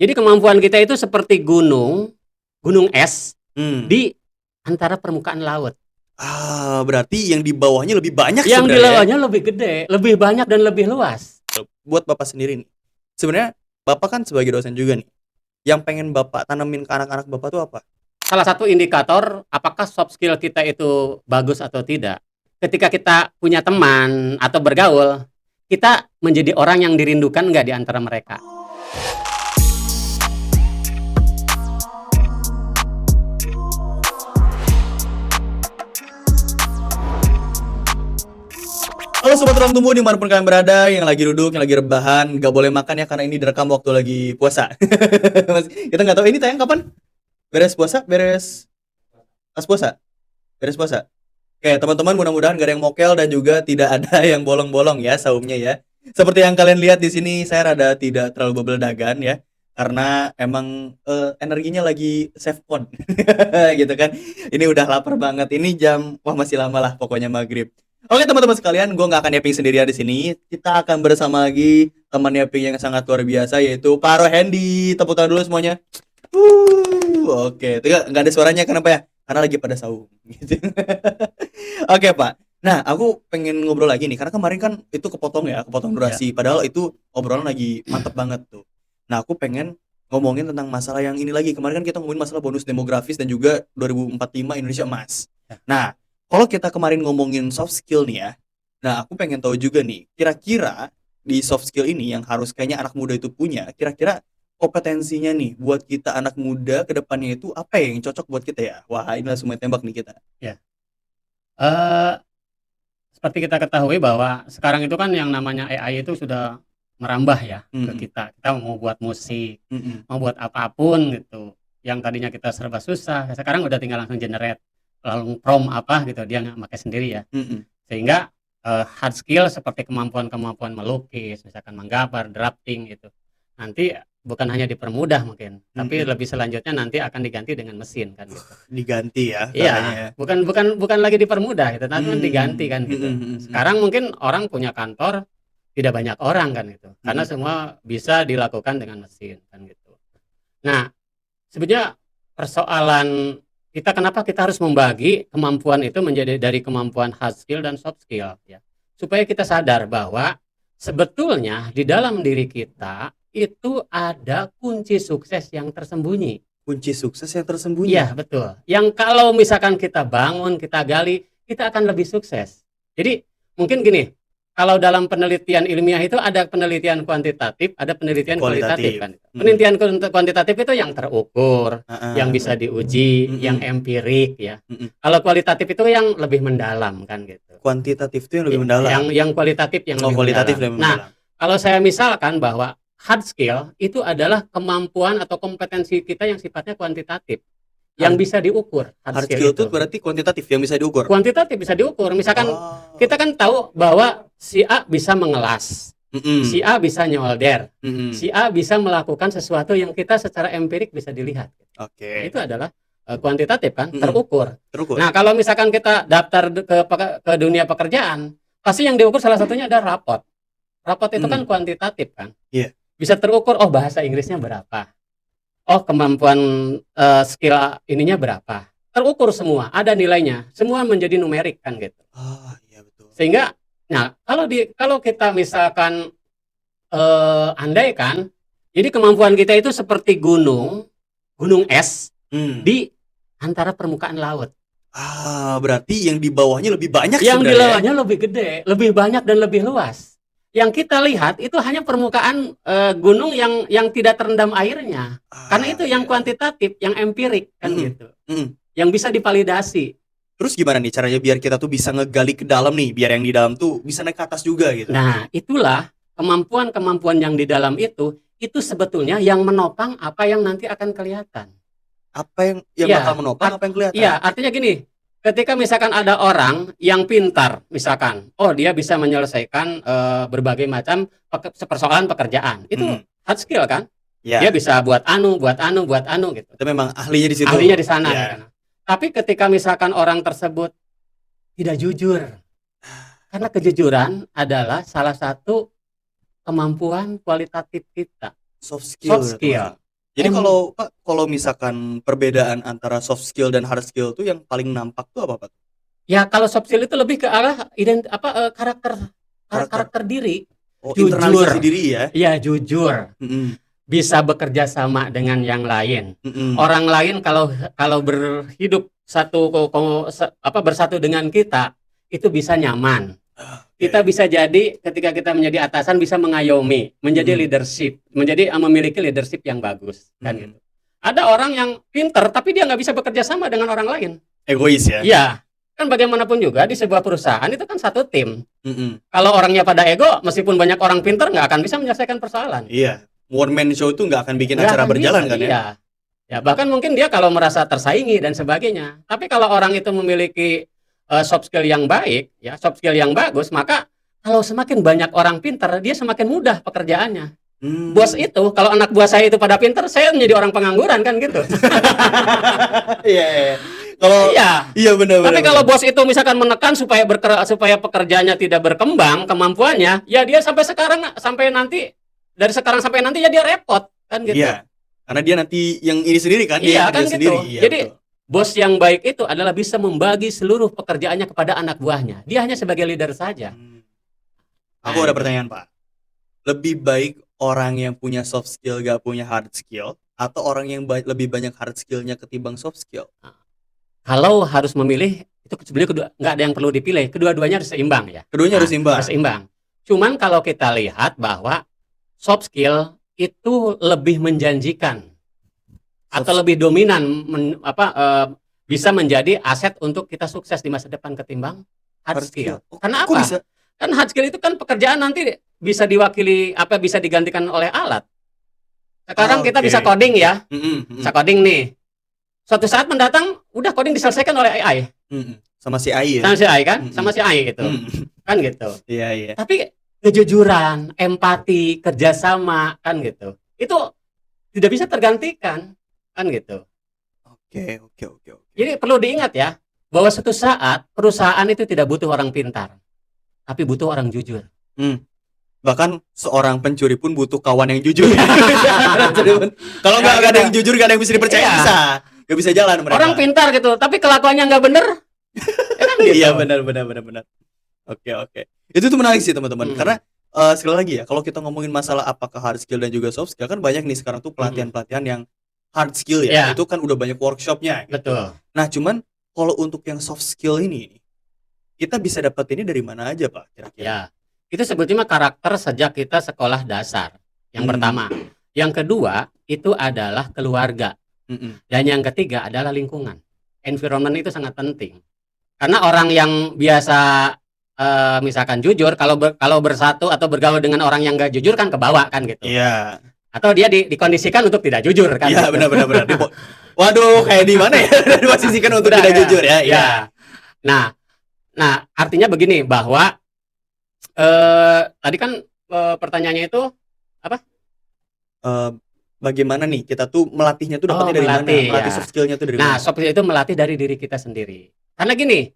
Jadi kemampuan kita itu seperti gunung es Hmm. di antara permukaan laut. Berarti yang di bawahnya lebih banyak Yang di sebenarnya ya? bawahnya lebih gede, lebih banyak dan lebih luas. Buat Bapak sendiri nih, sebenarnya Bapak kan sebagai dosen juga nih, yang pengen Bapak tanemin ke anak-anak Bapak tuh apa? Salah satu indikator apakah soft skill kita itu bagus atau tidak. Ketika kita punya teman atau bergaul, kita menjadi orang yang dirindukan nggak di antara mereka. Halo Sobat Ruang Tumbuh dimanapun kalian berada, yang lagi duduk, yang lagi rebahan, nggak boleh makan ya karena ini direkam waktu lagi puasa. Kita nggak tahu ini tayang kapan? Beres puasa? Beres pas puasa? Beres puasa? Oke teman-teman, mudah-mudahan gak ada yang mokel dan juga tidak ada yang bolong-bolong ya saumnya ya. Seperti yang kalian lihat di sini, saya rada tidak terlalu bebeldagan ya, karena emang energinya lagi save on gitu kan. Ini udah lapar banget. Ini jam, wah masih lama lah pokoknya maghrib. Oke teman-teman sekalian, gue nggak akan yapping sendirian di sini. Kita akan bersama lagi teman yapping yang sangat luar biasa, yaitu Paro Hendy. Tepuk tangan dulu semuanya. Oke, itu nggak ada suaranya kenapa ya? Karena lagi pada saum. Gitu. Oke Pak. Nah, aku pengen ngobrol lagi nih, karena kemarin kan itu kepotong Ya. durasi. Padahal itu obrolan lagi mantep banget tuh. Nah, aku pengen ngomongin tentang masalah yang ini lagi. Kemarin kan kita ngomongin masalah bonus demografis dan juga 2045 Indonesia Emas. Nah, kalau kita kemarin ngomongin soft skill nih ya, nah aku pengen tahu juga nih, kira-kira di soft skill ini yang harus kayaknya anak muda itu punya, kira-kira kompetensinya nih buat kita anak muda ke depannya itu apa ya yang cocok buat kita ya? Wah, ini langsung main tembak nih kita. Ya. Eh, Seperti kita ketahui bahwa sekarang itu kan yang namanya AI itu sudah merambah ya ke Mm-mm. kita. Kita mau buat musik, Mm-mm. mau buat apapun gitu. Yang tadinya kita serba susah, sekarang udah tinggal langsung generate, lalu prompt apa gitu dia nggak pakai sendiri ya. Mm-mm. Sehingga hard skill seperti kemampuan-kemampuan melukis, misalkan menggambar, drafting gitu. Nanti bukan hanya dipermudah mungkin, tapi Mm-mm. lebih selanjutnya nanti akan diganti dengan mesin kan gitu. Diganti ya katanya Iya, ya. bukan lagi dipermudah gitu, tapi kan diganti Hmm. kan gitu. Mm-mm. Sekarang mungkin orang punya kantor tidak banyak orang kan gitu, karena Mm-mm. semua bisa dilakukan dengan mesin kan gitu. Nah, sebenarnya persoalan kita kenapa kita harus membagi kemampuan itu menjadi dari kemampuan hard skill dan soft skill ya. Supaya kita sadar bahwa sebetulnya di dalam diri kita itu ada kunci sukses yang tersembunyi. Kunci sukses yang tersembunyi. Iya, betul. Yang kalau misalkan kita bangun, kita gali, kita akan lebih sukses. Jadi, mungkin gini, kalau dalam penelitian ilmiah itu ada penelitian kuantitatif, ada penelitian kualitatif Kualitatif. kan. Mm-mm. Penelitian kuantitatif itu yang terukur, yang Ah, bisa diuji, yang mm-mm. empirik ya. Mm-mm. Kalau kualitatif itu yang lebih mendalam kan gitu. Kuantitatif itu yang lebih mendalam. Yang kualitatif yang Oh, lebih kualitatif mendalam. lebih Nah, mendalam. kalau saya misalkan bahwa hard skill itu adalah kemampuan atau kompetensi kita yang sifatnya kuantitatif, yang Hard, bisa diukur hard hard skill skill itu itu. berarti kuantitatif yang bisa diukur. Kuantitatif bisa diukur. Misalkan Oh. kita kan tahu bahwa si A bisa mengelas, si Mm-mm. A bisa nyolder, Mm-mm. si A bisa melakukan sesuatu yang kita secara empirik bisa dilihat. Nah, Oke. itu adalah kuantitatif kan, Mm-mm. terukur. Terukur. Nah, kalau misalkan kita daftar ke dunia pekerjaan, pasti yang diukur salah satunya ada rapot. Rapot itu kan kuantitatif kan. Iya. Bisa terukur, oh bahasa Inggrisnya berapa. Oh kemampuan skill ininya berapa. Terukur semua, ada nilainya. Semua menjadi numerik kan gitu. Ah, iya betul. Sehingga nah, kalau kita misalkan andaikan jadi kemampuan kita itu seperti gunung es di antara permukaan laut. Berarti yang di bawahnya lebih banyak Yang di sebenarnya. bawahnya lebih gede, lebih banyak dan lebih luas. Yang kita lihat itu hanya permukaan gunung yang tidak terendam airnya. Karena itu yang Iya. kuantitatif, yang empirik kan Mm-mm. gitu. Mm-mm. Yang bisa divalidasi. Terus gimana nih caranya biar kita tuh bisa ngegali ke dalam nih, biar yang di dalam tuh bisa naik ke atas juga gitu. Nah, itulah kemampuan-kemampuan yang di dalam itu sebetulnya yang menopang apa yang nanti akan kelihatan. Apa yang bakal menopang apa yang kelihatan? Iya, artinya gini, ketika misalkan ada orang yang pintar, misalkan, oh dia bisa menyelesaikan berbagai macam persoalan pekerjaan, itu hard skill kan? Ya. Dia bisa buat anu gitu. Itu memang ahlinya di situ. Ahlinya di sana. Ya. Kan? Tapi ketika misalkan orang tersebut tidak jujur, karena kejujuran adalah salah satu kemampuan kualitatif kita. Soft skill. Soft skill. Jadi Em, kalau misalkan perbedaan antara soft skill dan hard skill tuh yang paling nampak tuh apa Pak? ya kalau soft skill itu lebih ke arah karakter Karakter. karakter diri, Oh, internalisasi jujur, diri ya. ya jujur, Mm-mm. bisa bekerja sama dengan yang lain. Mm-mm. Orang lain kalau kalau berhidup bersatu dengan kita itu bisa nyaman. Kita Oke. bisa jadi ketika kita menjadi atasan bisa mengayomi, menjadi Mm-mm. leadership, memiliki leadership yang bagus kan Mm-mm. gitu. Ada orang yang pinter tapi dia nggak bisa bekerja sama dengan orang lain. Egois ya. Iya, kan bagaimanapun juga di sebuah perusahaan itu kan satu tim. Mm-mm. Kalau orangnya pada ego, meskipun banyak orang pinter nggak akan bisa menyelesaikan persoalan. Iya. One man show itu nggak akan bikin Nggak acara akan berjalan bisa, kan ya? iya. Ya bahkan mungkin dia kalau merasa tersaingi dan sebagainya. Tapi kalau orang itu memiliki soft skill yang baik, ya soft skill yang bagus, maka kalau semakin banyak orang pinter, dia semakin mudah pekerjaannya. Bos Hmm. itu, kalau anak buah saya itu pada pinter, saya menjadi orang pengangguran kan gitu. Iya, iya. Kalau Iya. iya benar Tapi benar. kalau bos itu misalkan menekan supaya pekerjaannya tidak berkembang kemampuannya, ya dia sampai nanti dari sekarang sampai nanti ya dia repot kan gitu. Iya. Karena dia nanti yang ini sendiri kan, dia Iya yang kan kerja gitu. sendiri. Iya, Jadi betul. bos yang baik itu adalah bisa membagi seluruh pekerjaannya kepada anak buahnya. Dia hanya sebagai leader saja. Hmm. Nah, Aku ada itu. pertanyaan, Pak. Lebih baik orang yang punya soft skill gak punya hard skill atau orang yang lebih banyak hard skillnya ketimbang soft skill? Kalau harus memilih itu sebenarnya nggak ada yang perlu dipilih. Kedua-duanya harus seimbang ya. Keduanya Nah, harus imbang. harus seimbang. Cuman kalau kita lihat bahwa soft skill itu lebih menjanjikan atau lebih dominan bisa menjadi aset untuk kita sukses di masa depan ketimbang hard skill. Oh, Karena kok apa? bisa? Kan hard skill itu kan pekerjaan nanti bisa bisa digantikan oleh alat. Sekarang kita Oke. bisa coding ya, Mm-mm, mm-mm, bisa coding nih. Suatu saat mendatang udah coding diselesaikan oleh AI. mm-mm. Sama si AI ya? Sama si AI kan? Mm-mm. Sama si AI gitu. Mm-mm. Kan gitu. Iya, iya. Tapi kejujuran, empati, kerjasama kan gitu. Itu tidak bisa tergantikan kan gitu. Oke. Jadi perlu diingat ya bahwa suatu saat perusahaan itu tidak butuh orang pintar, tapi butuh orang jujur. Bahkan seorang pencuri pun butuh kawan yang jujur. Kalau nggak ada yang jujur, nggak ada yang bisa dipercaya, Iya. nggak bisa jalan mereka. Orang pintar gitu, tapi kelakuannya nggak bener. Ya kan gitu. Iya, benar. Oke. Itu tuh menarik sih teman-teman. Mm. Karena sekali lagi ya, kalau kita ngomongin masalah apakah hard skill dan juga soft skill, kan banyak nih sekarang tuh pelatihan-pelatihan yang hard skill ya. Iya. Itu kan udah banyak workshopnya. Gitu. Betul. Nah, cuman kalau untuk yang soft skill ini, kita bisa dapat ini dari mana aja, Pak? Kira-kira? Ya. Itu sebetulnya karakter sejak kita sekolah dasar. Yang pertama. Yang kedua, itu adalah keluarga. Mm-mm. Dan yang ketiga adalah lingkungan. Environment itu sangat penting. Karena orang yang biasa misalkan jujur, kalau bersatu atau bergaul dengan orang yang gak jujur kan kebawa kan gitu. Iya. Atau dia dikondisikan untuk tidak jujur kan. Iya, gitu. benar. Waduh, kayak di mana ya? Diposisikan untuk Udah, tidak ya. jujur ya. Iya. Ya. Nah, artinya begini bahwa tadi kan pertanyaannya itu Bagaimana nih kita tuh melatihnya tuh dapatnya dari mana? melatih, Melatih ya. soft skillnya tuh dari Nah, mana? soft skill itu melatih dari diri kita sendiri. Karena gini,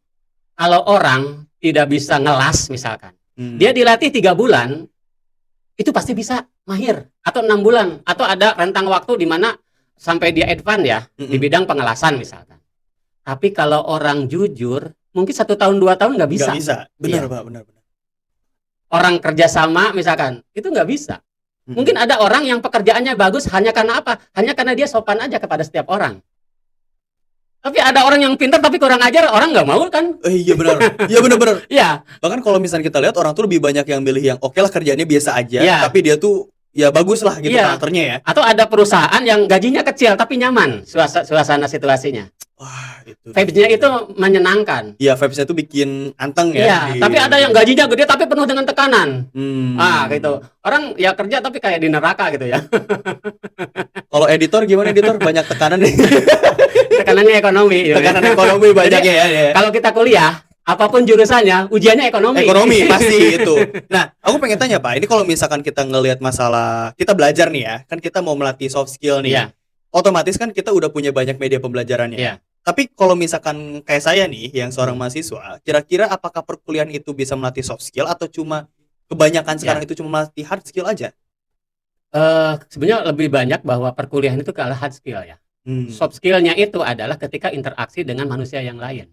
kalau orang tidak bisa ngelas misalkan, dia dilatih 3 bulan, itu pasti bisa mahir. Atau 6 bulan, atau ada rentang waktu di mana sampai dia advance ya, di bidang pengelasan misalkan. Tapi kalau orang jujur, mungkin 1 tahun 2 tahun nggak bisa. Nggak bisa. Benar, Iya. Pak, benar. Orang kerjasama misalkan, itu nggak bisa. Mungkin ada orang yang pekerjaannya bagus hanya karena apa? Hanya karena dia sopan aja kepada setiap orang. Tapi ada orang yang pintar tapi kurang ajar, orang nggak mau kan? Iya benar. Iya benar. Iya. Bahkan kalau misalnya kita lihat orang tuh lebih banyak yang milih yang oke lah kerjaannya biasa aja, Iya. tapi dia tuh ya bagus lah gitu Iya. karakternya ya. Atau ada perusahaan yang gajinya kecil tapi nyaman suasana situasinya. Wah, itu. Vibes-nya itu menyenangkan. Iya, vibes-nya tuh bikin anteng ya. Iya, tapi ada yang gajinya gede tapi penuh dengan tekanan. Gitu. Orang ya kerja tapi kayak di neraka gitu ya. Kalau editor gimana editor? Banyak tekanan nih. Tekanannya ekonomi. Tekanan ekonomi banyaknya ya. Kalau kita kuliah, apapun jurusannya, ujiannya ekonomi. Ekonomi pasti itu. Nah, aku pengen tanya Pak, ini kalau misalkan kita ngelihat masalah kita belajar nih ya, kan kita mau melatih soft skill nih. Iya. Otomatis kan kita udah punya banyak media pembelajarannya. Iya. Tapi kalau misalkan kayak saya nih, yang seorang mahasiswa, kira-kira apakah perkuliahan itu bisa melatih soft skill atau cuma kebanyakan sekarang itu cuma melatih hard skill aja? Sebenarnya lebih banyak bahwa perkuliahan itu adalah hard skill ya. Hmm. Soft skill-nya itu adalah ketika interaksi dengan manusia yang lain.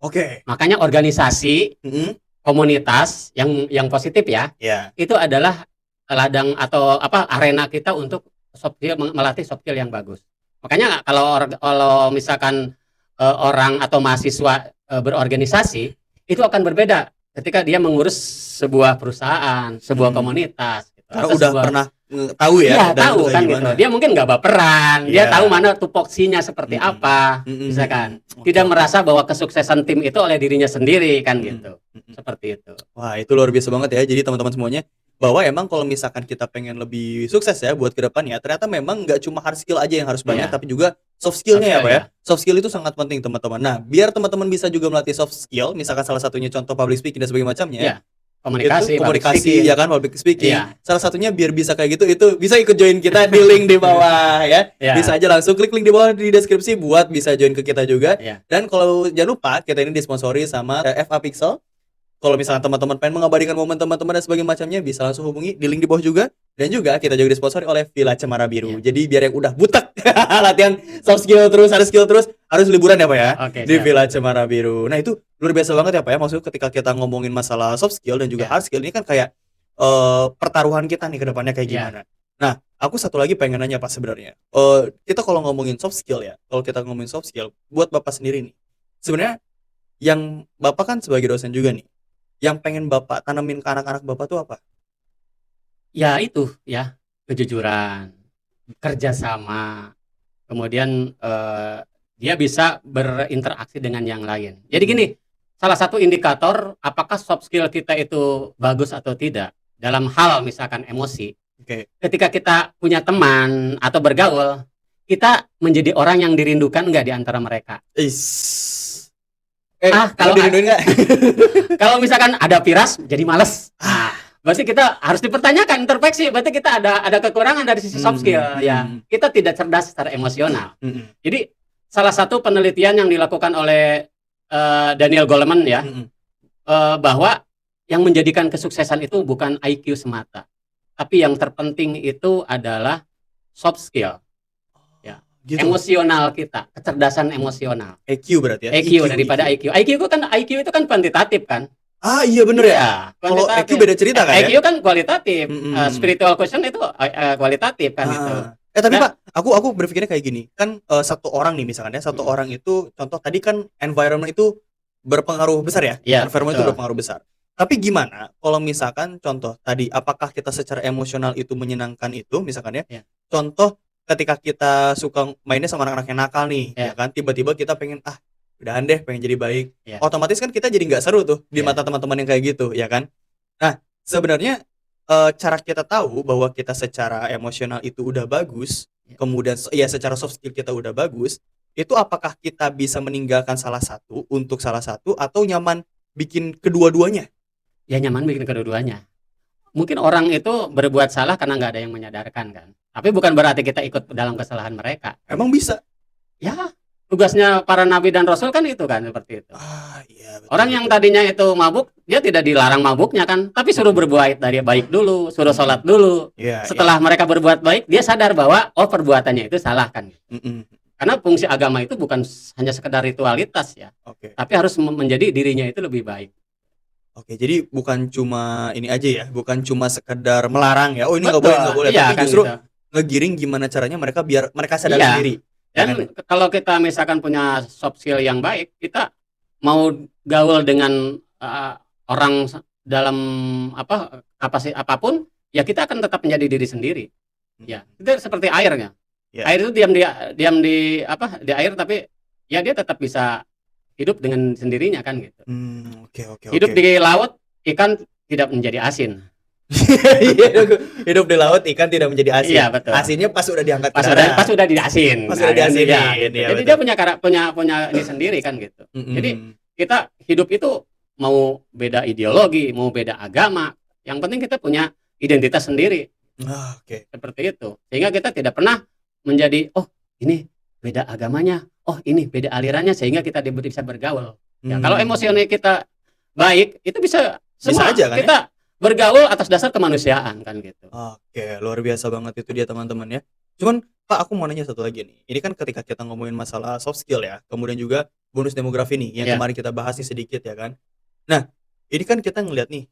Oke. Makanya organisasi, Mm-mm. komunitas yang positif ya, Ya. itu adalah ladang atau apa arena kita untuk soft skill, melatih soft skill yang bagus. Makanya kalau misalkan orang atau mahasiswa berorganisasi, itu akan berbeda ketika dia mengurus sebuah perusahaan, sebuah Hmm. komunitas gitu, Karena atau udah sebuah. pernah tahu ya Iya, dalam tahu itu kayak kan gimana. gitu. Dia mungkin nggak baperan, dia Iya. tahu mana tupoksinya seperti Mm-mm. apa, Mm-mm. misalkan. Oke, Tidak oke. merasa bahwa kesuksesan tim itu oleh dirinya sendiri kan Mm-mm. gitu. Mm-mm. Seperti itu. Wah, itu luar biasa banget ya. Jadi teman-teman semuanya, bahwa emang kalau misalkan kita pengen lebih sukses ya buat ke depannya, ternyata memang nggak cuma hard skill aja yang harus banyak, Iya. tapi juga soft Soft skillnya ya skill Pak ya. ya. Soft skill itu sangat penting teman-teman. Nah, biar teman-teman bisa juga melatih soft skill, misalkan salah satunya contoh public speaking dan sebagainya macamnya, Iya. itu Komunikasi, public komunikasi speaking. ya kan, public speaking. Iya. Salah satunya biar bisa kayak gitu, itu bisa ikut join kita di link di bawah ya. Iya. Bisa aja langsung klik link di bawah di deskripsi buat bisa join ke kita juga. Iya. Dan kalau jangan lupa, kita ini disponsori sama FA Pixel. Kalau misalnya teman-teman pengen mengabadikan momen teman-teman dan sebagainya macamnya, bisa langsung hubungi di link di bawah juga. Dan juga kita juga disponsori oleh Villa Cemara Biru. Iya. Jadi biar yang udah butek latihan soft skill terus, hard skill terus, harus liburan ya Pak ya. Oke, Di siap. Villa Cemara Biru. Nah itu luar biasa banget ya Pak ya. Maksudnya ketika kita ngomongin masalah soft skill dan juga Iya. hard skill, ini kan kayak pertaruhan kita nih ke depannya kayak Iya. gimana. Nah, aku satu lagi pengen nanya Pak sebenarnya. Kita kalau ngomongin soft skill ya, kalau kita ngomongin soft skill, buat Bapak sendiri nih, sebenarnya yang Bapak kan sebagai dosen juga nih, yang pengen Bapak tanemin ke anak-anak Bapak tuh apa? Ya itu ya, kejujuran, kerjasama, kemudian dia bisa berinteraksi dengan yang lain. Jadi gini, salah satu indikator apakah soft skill kita itu bagus atau tidak dalam hal misalkan emosi. Oke. Ketika kita punya teman atau bergaul, kita menjadi orang yang dirindukan nggak di antara mereka. Kalau dirinduin nggak? Kalau misalkan ada piras, jadi males. Nah, berarti kita harus dipertanyakan, introspeksi. Berarti kita ada kekurangan dari sisi soft skill. Ya, kita tidak cerdas secara emosional. Jadi salah satu penelitian yang dilakukan oleh Daniel Goleman ya, bahwa yang menjadikan kesuksesan itu bukan IQ semata, tapi yang terpenting itu adalah soft skill. Ya, Gitu. emosional kita, kecerdasan emosional. EQ berarti ya? EQ daripada IQ. IQ itu kan kuantitatif kan? Ah iya bener ya. Ya, Kalau EQ kuantitatif. beda cerita kan ya? IQ kan kualitatif. Spiritual quotient itu kualitatif kan gitu. Tapi Nah. Pak, aku berpikirnya kayak gini. Kan satu orang nih misalkan ya, satu orang itu contoh tadi kan environment itu berpengaruh besar ya? Iya, Environment itu betul. berpengaruh besar. Tapi gimana kalau misalkan contoh tadi, apakah kita secara emosional itu menyenangkan itu misalkan ya? Iya. Contoh ketika kita suka mainnya sama anak-anak yang nakal nih, Iya. ya kan? Tiba-tiba kita pengen udahan deh, pengen jadi baik. Iya. Otomatis kan kita jadi nggak seru tuh di Iya. mata teman-teman yang kayak gitu, ya kan? Nah, sebenarnya cara kita tahu bahwa kita secara emosional itu udah bagus, kemudian ya secara soft skill kita udah bagus, itu apakah kita bisa meninggalkan salah satu untuk salah satu atau nyaman bikin kedua-duanya? Ya nyaman bikin kedua-duanya. Mungkin orang itu berbuat salah karena nggak ada yang menyadarkan kan. Tapi bukan berarti kita ikut dalam kesalahan mereka. Emang bisa? Ya, tugasnya para nabi dan rasul kan itu kan, seperti itu. Iya. Betul, Orang yang tadinya itu mabuk, dia tidak dilarang mabuknya kan, tapi suruh berbuat dari baik dulu, suruh sholat dulu. Iya, Setelah mereka berbuat baik, dia sadar bahwa perbuatannya itu salah kan. Karena fungsi agama itu bukan hanya sekedar ritualitas ya, Oke. tapi harus menjadi dirinya itu lebih baik. Oke, jadi bukan cuma ini aja ya, bukan cuma sekedar melarang ya. Oh ini nggak Betul, boleh, iya tapi kan justru gitu. ngegiring gimana caranya mereka biar mereka sadar Iya. sendiri. Dan kalau kita misalkan punya soft skill yang baik, kita mau gaul dengan orang dalam kapasitas apapun, ya kita akan tetap menjadi diri sendiri. Ya, itu seperti airnya. Ya. Air itu diam di air, tapi ya dia tetap bisa hidup dengan sendirinya kan gitu. Oke. Hidup di laut, ikan tidak menjadi asin. Hidup di laut ikan tidak menjadi asin. Iya, betul. Asinnya pas udah diangkat Pas ke darat. udah diasin. Pas udah diasinin, Ya, iya, gitu. Jadi betul. dia punya ini sendiri kan gitu. Jadi kita hidup itu mau beda ideologi, mau beda agama, yang penting kita punya identitas sendiri. Oke. Seperti itu. Sehingga kita tidak pernah menjadi ini beda agamanya, ini beda alirannya, sehingga kita bisa bergaul. Ya, kalau emosional kita baik, itu bisa semua aja kan, kita bergaul atas dasar kemanusiaan kan gitu. Oke, luar biasa banget itu dia teman-teman ya. Cuman Pak, aku mau nanya satu lagi nih. Ini kan ketika kita ngomongin masalah soft skill ya, kemudian juga bonus demografi nih yang Ya. kemarin kita bahas nih sedikit ya kan. Nah, ini kan kita ngeliat nih,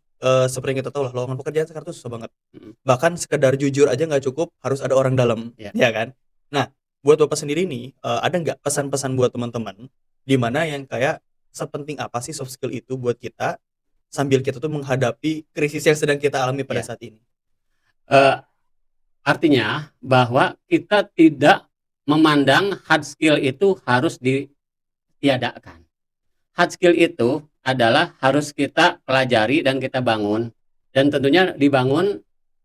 seperti yang kita tahu lah lowongan pekerjaan sekarang tuh susah banget. Mm. Bahkan sekedar jujur aja nggak cukup, harus ada orang dalam, Ya. ya kan? Nah, buat Bapak sendiri nih, ada nggak pesan-pesan buat teman-teman di mana yang kayak sepenting apa sih soft skill itu buat kita sambil kita tuh menghadapi krisis yang sedang kita alami pada Ya. saat ini? Artinya bahwa kita tidak memandang hard skill itu harus ditiadakan. Hard skill itu adalah harus kita pelajari dan kita bangun, dan tentunya dibangun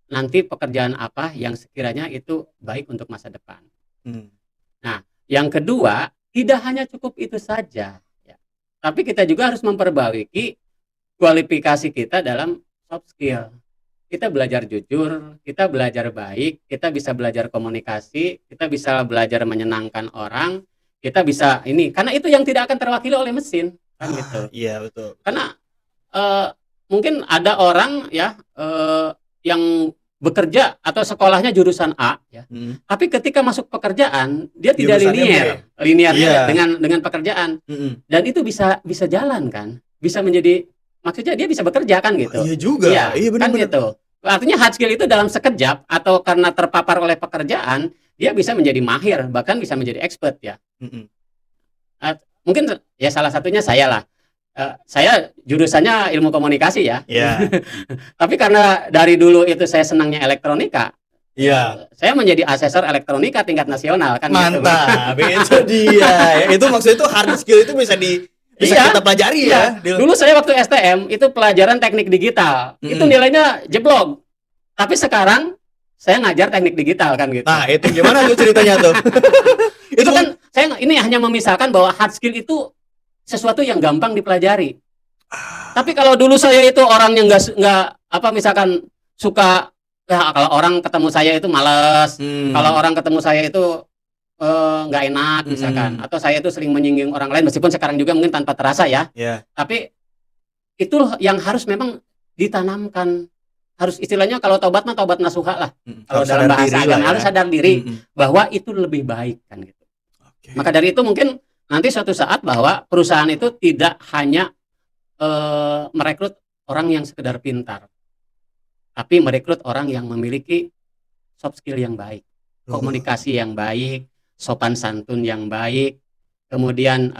nanti pekerjaan apa yang sekiranya itu baik untuk masa depan. Hmm. Nah, yang kedua, tidak hanya cukup itu saja, ya. Tapi kita juga harus memperbaiki kualifikasi kita dalam soft skill. Kita belajar jujur, kita belajar baik, kita bisa belajar komunikasi, kita bisa belajar menyenangkan orang, kita bisa ini, karena itu yang tidak akan terwakili oleh mesin, kan gitu. Iya betul. Karena mungkin ada orang ya yang bekerja atau sekolahnya jurusan A ya, tapi ketika masuk pekerjaan dia tidak Jurusannya linear Iya. dengan pekerjaan, Mm-mm. dan itu bisa jalan kan, bisa menjadi, maksudnya dia bisa bekerja kan gitu. Iya juga. Iya, Iya kan benar-benar. gitu. Artinya hard skill itu dalam sekejap atau karena terpapar oleh pekerjaan, dia bisa menjadi mahir, bahkan bisa menjadi expert ya. Mm-mm. Mungkin ya salah satunya saya lah. Saya jurusannya ilmu komunikasi ya. Iya. Tapi karena dari dulu itu saya senangnya elektronika, Iya. saya menjadi asesor elektronika tingkat nasional kan gitu. Mantap. Itu dia. Ya, itu maksudnya itu hard skill itu bisa Iya. kita pelajari ya. Dulu saya waktu STM itu pelajaran teknik digital. Itu nilainya jeblok. Tapi sekarang saya ngajar teknik digital kan gitu. Nah, itu gimana tuh ceritanya tuh? Itu kan saya ini hanya memisahkan bahwa hard skill itu sesuatu yang gampang dipelajari. Tapi kalau dulu saya itu orang yang nggak apa, misalkan suka ya, kalau orang ketemu saya itu malas, kalau orang ketemu saya itu nggak enak misalkan, atau saya itu sering menyinggung orang lain, meskipun sekarang juga mungkin tanpa terasa ya. Iya. Tapi itu yang harus memang ditanamkan, harus istilahnya kalau tobat mah tobat nasuha lah. Kalau dalam bahasa agama harus sadar diri bahwa itu lebih baik kan gitu. Oke. Maka dari itu mungkin nanti suatu saat bahwa perusahaan itu tidak hanya merekrut orang yang sekedar pintar, tapi merekrut orang yang memiliki soft skill yang baik, komunikasi yang baik, sopan santun yang baik, kemudian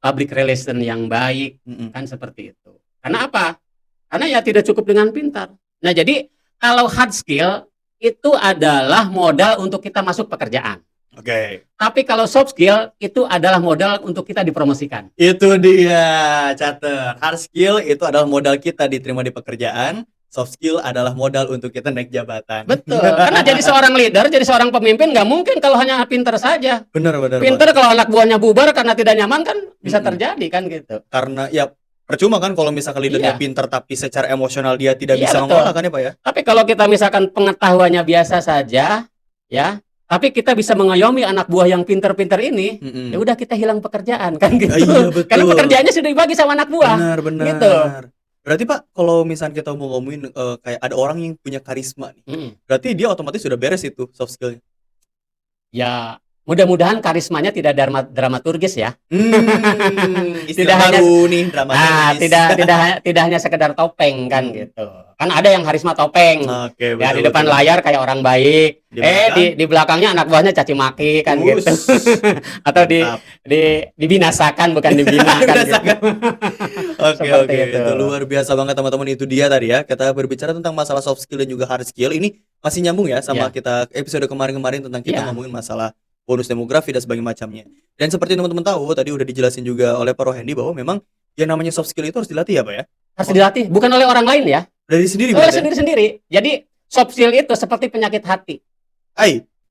public relation yang baik, kan seperti itu. Karena apa? Karena ya tidak cukup dengan pintar. Nah, jadi kalau hard skill itu adalah modal untuk kita masuk pekerjaan. Oke. Tapi kalau soft skill itu adalah modal untuk kita dipromosikan. Itu dia, catat. Hard skill itu adalah modal kita diterima di pekerjaan. Soft skill adalah modal untuk kita naik jabatan. Betul. Karena jadi seorang leader, jadi seorang pemimpin nggak mungkin kalau hanya pintar saja. Benar. Pintar kalau anak buahnya bubar karena tidak nyaman kan bisa terjadi kan gitu. Karena ya percuma kan kalau misalkan leadernya pintar tapi secara emosional dia tidak Iya, bisa betul. mengolah kan ya Pak ya? Tapi kalau kita misalkan pengetahuannya biasa saja, ya, tapi kita bisa mengayomi anak buah yang pintar-pintar ini, ya udah kita hilang pekerjaan kan gitu. Iya, betul. Karena pekerjaannya sudah dibagi sama anak buah. Benar. Gitu. Berarti Pak, kalau misalnya kita mau ngomongin kayak ada orang yang punya karisma nih, berarti dia otomatis sudah beres itu soft skill-nya. Ya, mudah-mudahan karismanya tidak dramaturgis ya. Istilah baru nih, dramaturgis. Tidak hanya sekedar topeng kan gitu. Kan ada yang karisma topeng. Oke, Ya betul, di depan betul. layar kayak orang baik. Di belakang? Di belakangnya anak buahnya caci maki kan gitu. Atau dibinasakan bukan dibina kan gitu. Oke, Seperti itu. itu luar biasa banget teman-teman, itu dia tadi ya. Kita berbicara tentang masalah soft skill dan juga hard skill. Ini masih nyambung ya sama kita episode kemarin-kemarin tentang kita ngomongin masalah bonus demografi dan sebagainya macamnya. Dan seperti teman-teman tahu, tadi udah dijelasin juga oleh Pak Rohendi bahwa memang yang namanya soft skill itu harus dilatih ya Pak ya? Harus dilatih, bukan oleh orang lain ya. Dari sendiri Oleh berarti? sendiri-sendiri. Jadi soft skill itu seperti penyakit hati.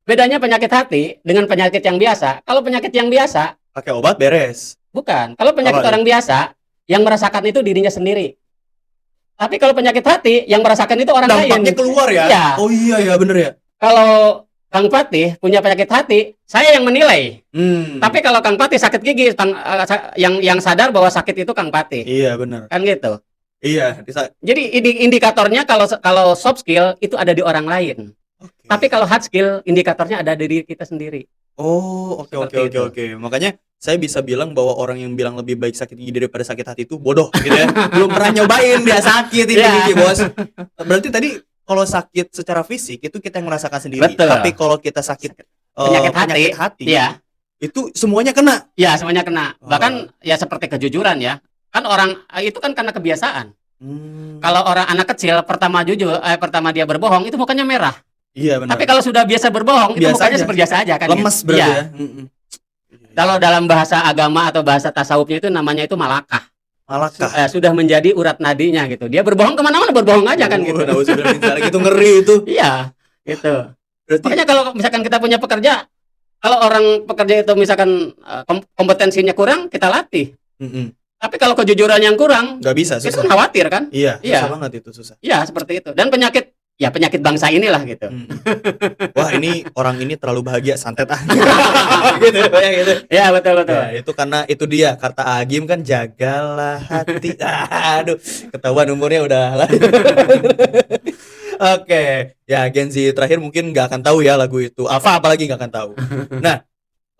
Bedanya penyakit hati dengan penyakit yang biasa. Kalau penyakit yang biasa pakai obat beres. Bukan. Kalau penyakit orang biasa yang merasakan itu dirinya sendiri. Tapi kalau penyakit hati yang merasakan itu orang lain. Dampaknya keluar ya? Iya. Oh iya ya, bener ya. Kalau Kang Patih punya penyakit hati, saya yang menilai. Tapi kalau Kang Patih sakit gigi, yang sadar bahwa sakit itu Kang Patih. Iya benar. Kan gitu. Iya, Jadi indikatornya kalau kalau soft skill itu ada di orang lain. oke. Tapi kalau hard skill indikatornya ada di diri kita sendiri. Oh, oke oke Seperti oke itu. oke. Makanya saya bisa bilang bahwa orang yang bilang lebih baik sakit gigi daripada sakit hati itu bodoh gitu ya. Belum pernah nyobain dia sakit ini Iya. gigi, Bos. Berarti tadi kalau sakit secara fisik itu kita yang merasakan sendiri. Betul. Tapi kalau kita sakit Penyakit hati, ya. itu semuanya kena. Ya, semuanya kena. Oh. Bahkan ya seperti kejujuran ya. Kan orang itu kan karena kebiasaan. Hmm. Kalau orang anak kecil pertama dia berbohong itu mukanya merah. Iya benar. Tapi kalau sudah biasa berbohong itu Biasa mukanya aja. seperti biasa aja kan. Lemes ya? berarti Iya. ya. Kalau dalam bahasa agama atau bahasa tasawufnya itu namanya itu malakah. Malakah. Sudah menjadi urat nadinya gitu. Dia berbohong kemana-mana berbohong aja kan gitu. Nauzubillah min dzalik, itu ngeri itu. Iya, gitu. Berarti Makanya kalau misalkan kita punya pekerja, kalau orang pekerja itu misalkan kompetensinya kurang, kita latih. Tapi kalau kejujuran yang kurang, nggak bisa, itu susah. kan khawatir kan? Iya, Iya. susah banget itu, susah. Iya, seperti itu. Dan penyakit bangsa inilah gitu. Wah, ini orang ini terlalu bahagia, santet ah. Gitu ya gitu. Ya, betul. Ya, itu karena itu dia kata Agim kan, jagalah hati. Aduh, ketahuan umurnya udah lah. Oke, ya Gen Z terakhir mungkin nggak akan tahu ya lagu itu. Alpha apalagi nggak akan tahu. Nah,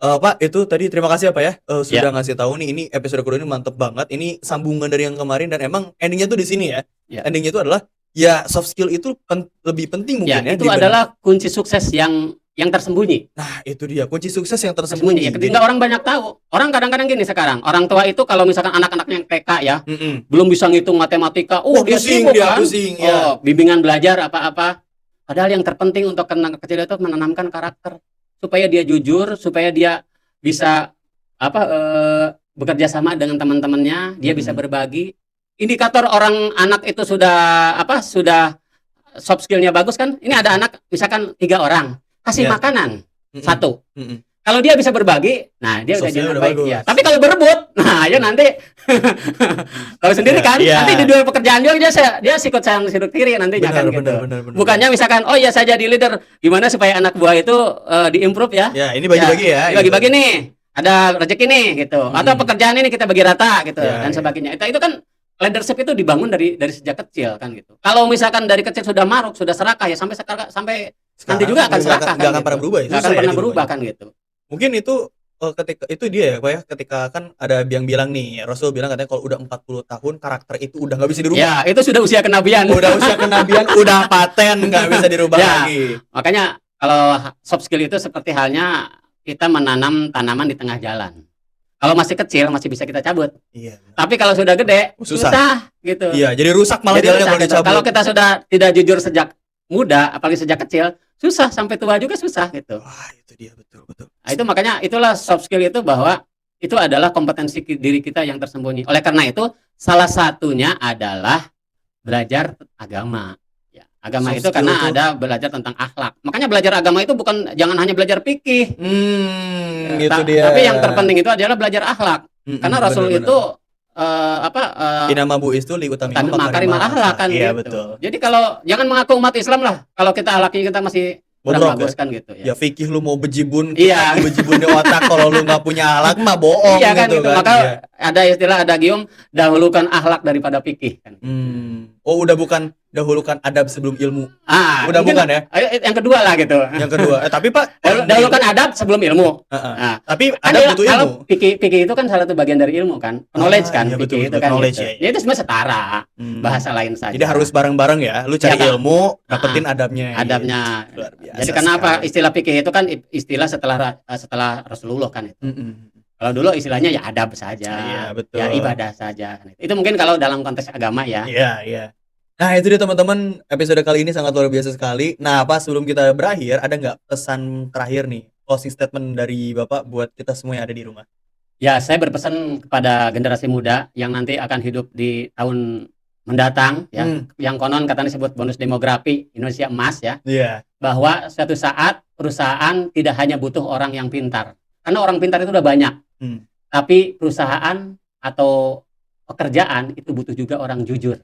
Pak, itu tadi terima kasih ya Pak ya, sudah ngasih tahu nih. Ini episode kedua ini mantep banget. Ini sambungan dari yang kemarin dan emang endingnya tuh di sini ya. Ya. Endingnya itu adalah ya soft skill itu lebih penting mungkin ya. Itu adalah kunci sukses yang tersembunyi. Nah, itu dia kunci sukses yang tersembunyi. Ya, ketika orang banyak tahu. Orang kadang-kadang gini sekarang, orang tua itu kalau misalkan anak-anaknya yang TK ya, belum bisa ngitung matematika, dia pusing, sibuk dia kan. pusing, ya. Bimbingan belajar apa-apa. Padahal yang terpenting untuk anak kecil itu menanamkan karakter supaya dia jujur, supaya dia bisa bekerja sama dengan teman-temannya, dia bisa berbagi. Indikator orang anak itu sudah soft skillnya bagus kan? Ini ada anak misalkan 3 orang, kasih makanan 1. Kalau dia bisa berbagi, nah dia udah jadi baik ya. Tapi kalau berebut, nah ya nanti kalau sendiri kan, nanti di dua pekerjaan juga dia sikut sayang sikut kiri nantinya kan gitu. Benar. Bukannya misalkan saya jadi leader, gimana supaya anak buah itu diimprove ya? Ya, ini bagi-bagi ya. Bagi-bagi nih, ada rezeki nih gitu. Atau pekerjaan ini kita bagi rata gitu dan sebagainya. Itu kan leadership itu dibangun dari sejak kecil kan gitu. Kalau misalkan dari kecil sudah maruk, sudah serakah ya sampai sekarang nanti juga akan serakah kan. Nggak akan pernah berubah ya. Nggak akan pernah berubah kan gitu. Mungkin itu ketika itu dia ya Pak ya, ketika kan ada yang bilang nih, Rasul bilang katanya kalau udah 40 tahun karakter itu udah nggak bisa dirubah. Ya, itu sudah usia kenabian. Udah usia kenabian, udah paten, nggak bisa dirubah lagi. Makanya kalau soft skill itu seperti halnya kita menanam tanaman di tengah jalan. Kalau masih kecil masih bisa kita cabut. Iya. Tapi kalau sudah gede susah gitu. Iya, jadi rusak malah jalannya kalau dicabut. Kalau kita sudah tidak jujur sejak muda, apalagi sejak kecil, susah sampai tua juga susah gitu. Wah, itu dia betul. Nah, itu makanya itulah soft skill itu bahwa itu adalah kompetensi diri kita yang tersembunyi. Oleh karena itu salah satunya adalah belajar agama. Ya, agama soft itu karena itu ada belajar tentang akhlak. Makanya belajar agama itu bukan jangan hanya belajar fikih. Itu dia. Tapi yang terpenting itu adalah belajar akhlak. Karena Rasul itu inama bu'istu liutamima makarimul akhlak kan iya, gitu. Betul. Jadi kalau jangan mengaku umat Islam lah kalau kita akhlaknya kita masih kurang bagus kan gitu ya. Ya fikih lu mau bejibun, iya. Bejibun di otak kalau lu nggak punya akhlak mah bohong iya kan gitu. Maka iya. ada istilah ada gium dahulukan akhlak daripada fikih kan. Oh, udah bukan dahulukan adab sebelum ilmu. Udah bukan ya? Yang kedua lah gitu. Yang kedua. Tapi Pak, dahulukan adab sebelum ilmu. Tapi adab butuh ilmu. Kalau fikih itu kan salah satu bagian dari ilmu kan. Knowledge kan. Iya, fikih itu kan. Gitu. Ya itu sebenarnya setara. Bahasa lain saja. Jadi harus bareng-bareng ya. Lu cari ilmu, dapetin adabnya. Adabnya. Luar biasa. Jadi kenapa istilah fikih itu kan istilah setelah Rasulullah kan itu. Kalau dulu istilahnya ya adab saja. Iya, betul. Ya ibadah saja. Itu mungkin kalau dalam konteks agama ya. Iya. Nah, itu dia teman-teman, episode kali ini sangat luar biasa sekali. Nah, Pak, sebelum kita berakhir, ada nggak pesan terakhir nih, closing statement dari Bapak buat kita semua yang ada di rumah? Ya, saya berpesan kepada generasi muda yang nanti akan hidup di tahun mendatang, ya, yang konon katanya disebut bonus demografi Indonesia emas ya, bahwa suatu saat perusahaan tidak hanya butuh orang yang pintar, karena orang pintar itu udah banyak, tapi perusahaan atau pekerjaan itu butuh juga orang jujur.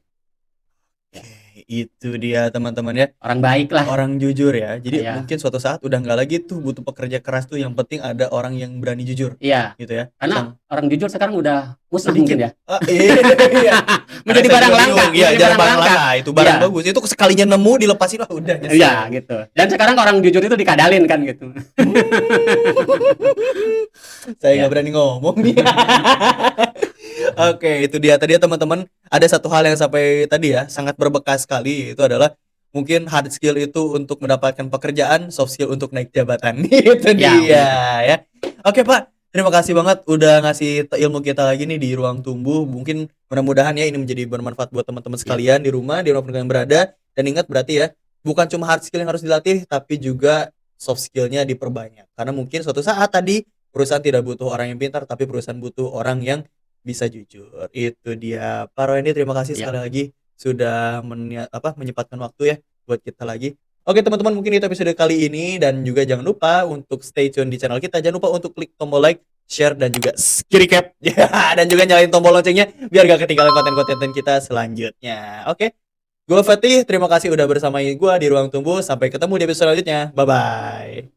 itu dia teman-teman ya. Orang baik lah. Orang jujur ya. Jadi Iya. mungkin suatu saat udah nggak lagi tuh butuh pekerja keras tuh, yang penting ada orang yang berani jujur Iya. gitu ya. Karena orang jujur sekarang udah musnah sedikit. mungkin ya. Iya. Menjadi Karena saya barang juga langka. bingung. Iya, Menjadi jarang barang barang langka. langka. Itu barang Iya. bagus. Itu sekalinya nemu dilepasin wah udah nyesel. Iya gitu. Dan sekarang orang jujur itu dikadalin kan gitu. Saya Iya. nggak berani ngomong nih. Oke, itu dia tadi ya teman-teman. Ada satu hal yang sampai tadi ya sangat berbekas sekali, itu adalah mungkin hard skill itu untuk mendapatkan pekerjaan, soft skill untuk naik jabatan. Itu Ya, dia ya. Oke Pak, terima kasih banget udah ngasih ilmu kita lagi nih di Ruang Tumbuh. Mungkin mudah-mudahan ya ini menjadi bermanfaat buat teman-teman sekalian di rumah, di rumah kalian berada. Dan ingat berarti ya, bukan cuma hard skill yang harus dilatih, tapi juga soft skillnya diperbanyak. Karena mungkin suatu saat tadi perusahaan tidak butuh orang yang pintar, tapi perusahaan butuh orang yang bisa jujur. Itu dia. Pak Roendi, terima kasih Ya. sekali lagi sudah menyempatkan waktu ya buat kita lagi. Oke teman-teman, mungkin itu episode kali ini, dan juga jangan lupa untuk stay tune di channel kita. Jangan lupa untuk klik tombol like, share, dan juga kiri cap. Dan juga nyalain tombol loncengnya biar gak ketinggalan konten-konten kita selanjutnya. Oke. Gue Fatih, terima kasih udah bersama gue di Ruang Tumbuh. Sampai ketemu di episode selanjutnya. Bye-bye.